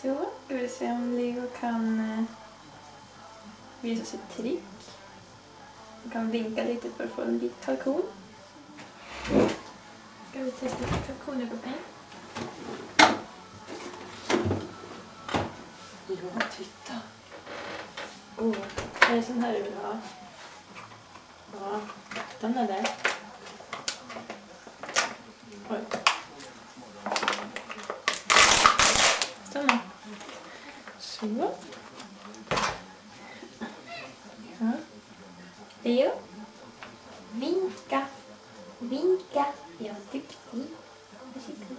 Så, ska vi se om Leo kan visa sig trick. Han kan vinka lite för att få en vit kalkon. Ska vi testa kalkoner på penn? Ja, titta. Är det sån här du vill ha? Ja, den är där. Oj. Stanna. Så. Ja. Leo. Vinka. Vinka. Jag är duktig. Varsågod.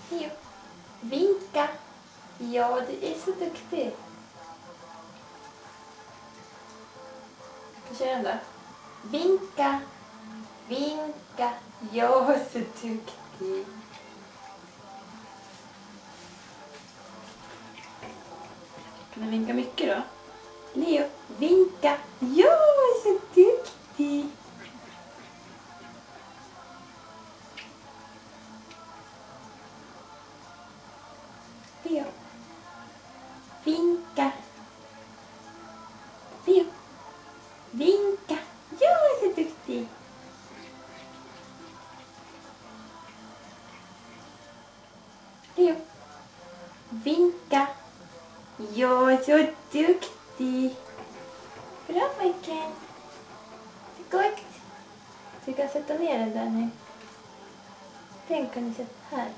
Leo. Vinka. Ja, du är så duktig. Ska jag köra den då? Vinka. Vinka. Jag är så duktig. Kan du vinka mycket då? Leo, vinka. Jag är så duktig. Leo, vinka. Leo, vinka. Jag är så duktig. Leo, vinka. Jag är så duktig. Bra pojken. Det är gott. Du kan sätta ner den där nu. Den kan du sätta här.